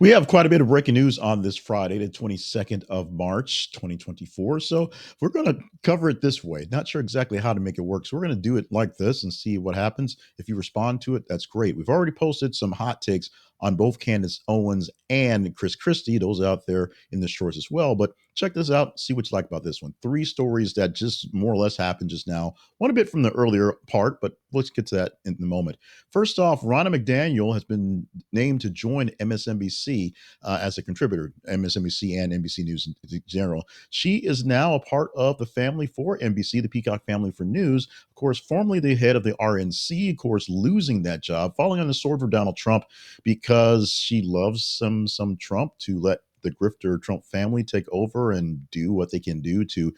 We have quite a bit of breaking news on this Friday, the 22nd of March, 2024. So we're going to cover it this way. Not sure exactly how to make it work. So we're going to do it like this and see what happens. If you respond to it, that's great. We've already posted some hot takes on both Candace Owens and Chris Christie. Those out there in the shorts as well. But check this out. See what you like about this one. Three stories that just more or less happened just now. One a bit from the earlier part, but let's get to that in a moment. First off, Ronna McDaniel has been named to join MSNBC as a contributor, MSNBC and NBC News in general. She is now a part of the family for NBC, the Peacock family for news. Of course, formerly the head of the RNC, of course, losing that job, falling on the sword for Donald Trump because she loves some Trump to let the grifter Trump family take over and do what they can do to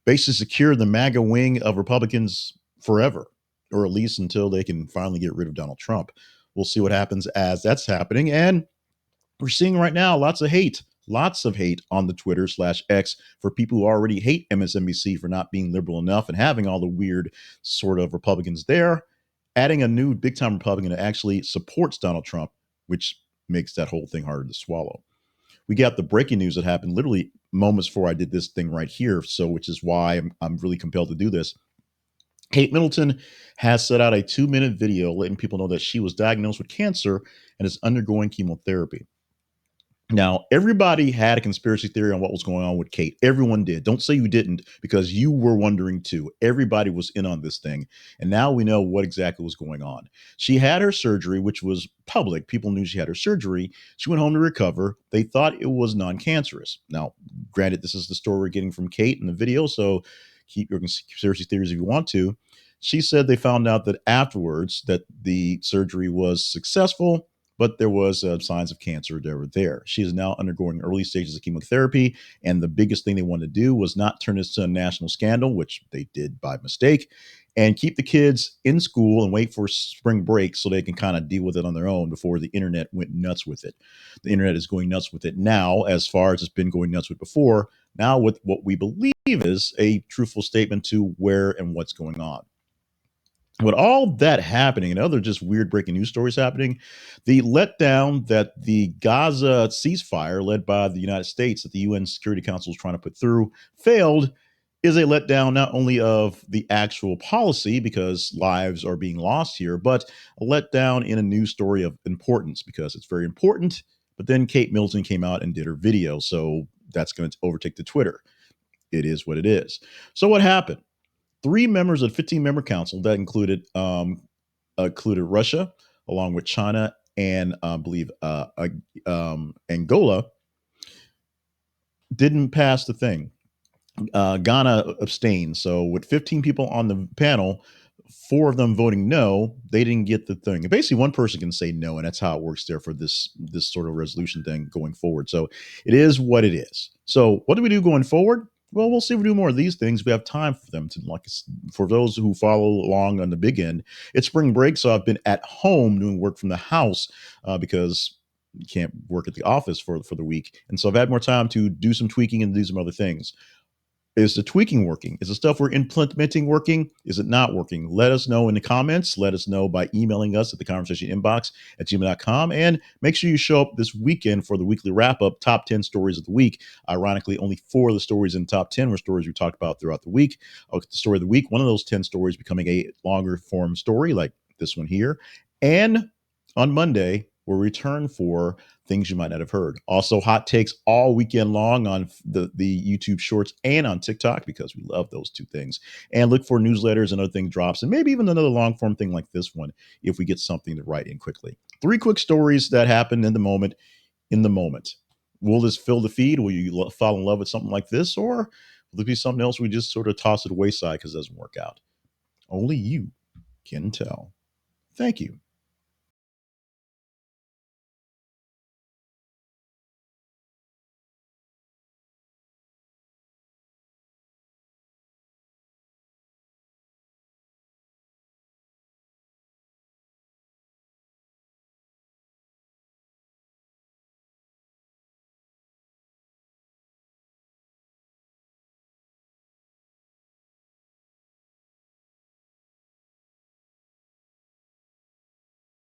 basically secure the MAGA wing of Republicans forever, or at least until they can finally get rid of Donald Trump. We'll see what happens as that's happening. And we're seeing right now lots of hate on the Twitter/X for people who already hate MSNBC for not being liberal enough and having all the weird sort of Republicans there, adding a new big time Republican that actually supports Donald Trump, which makes that whole thing harder to swallow. We got the breaking news that happened literally moments before I did this thing right here. So, which is why I'm really compelled to do this. Kate Middleton has set out a 2-minute video letting people know that she was diagnosed with cancer and is undergoing chemotherapy. Now, everybody had a conspiracy theory on what was going on with Kate. Everyone did. Don't say you didn't, because you were wondering too. Everybody was in on this thing. And now we know what exactly was going on. She had her surgery, which was public. People knew she had her surgery. She went home to recover. They thought it was non cancerous. Now, granted, this is the story we're getting from Kate in the video. So keep your conspiracy theories if you want to. She said they found out that afterwards that the surgery was successful, but there was signs of cancer that were there. She is now undergoing early stages of chemotherapy, and the biggest thing they wanted to do was not turn this to a national scandal, which they did by mistake, and keep the kids in school and wait for spring break so they can kind of deal with it on their own before the internet went nuts with it. The internet is going nuts with it now, as far as it's been going nuts with before. Now, with what we believe is a truthful statement to where and what's going on. With all that happening and other just weird breaking news stories happening, the letdown that the Gaza ceasefire led by the United States that the UN Security Council is trying to put through failed is a letdown not only of the actual policy, because lives are being lost here, but a letdown in a news story of importance because it's very important. But then Kate Middleton came out and did her video. So that's going to overtake the Twitter. It is what it is. So what happened? Three members of the 15-member council that included Russia, along with China and I believe Angola, didn't pass the thing. Ghana abstained. So with 15 people on the panel, four of them voting no, they didn't get the thing. And basically, one person can say no, and that's how it works there for this sort of resolution thing going forward. So it is what it is. So what do we do going forward? Well, we'll see if we do more of these things. We have time for them to, like, for those who follow along on the big end. It's spring break, so I've been at home doing work from the house because you can't work at the office for the week, and so I've had more time to do some tweaking and do some other things. Is the tweaking working? Is the stuff we're implementing working? Is it not working? Let us know in the comments. Let us know by emailing us at the conversation inbox at gmail.com. And make sure you show up this weekend for the weekly wrap up, top 10 stories of the week. Ironically, only 4 of the stories in the top 10 were stories we talked about throughout the week. The story of the week, one of those 10 stories becoming a longer form story like this one here. And on Monday, we'll return for things you might not have heard. Also, hot takes all weekend long on the YouTube shorts and on TikTok, because we love those two things. And look for newsletters and other things drops, and maybe even another long form thing like this one if we get something to write in quickly. 3 quick stories that happened in the moment. Will this fill the feed? Will you fall in love with something like this? Or will it be something else we just sort of toss it wayside because it doesn't work out? Only you can tell. Thank you.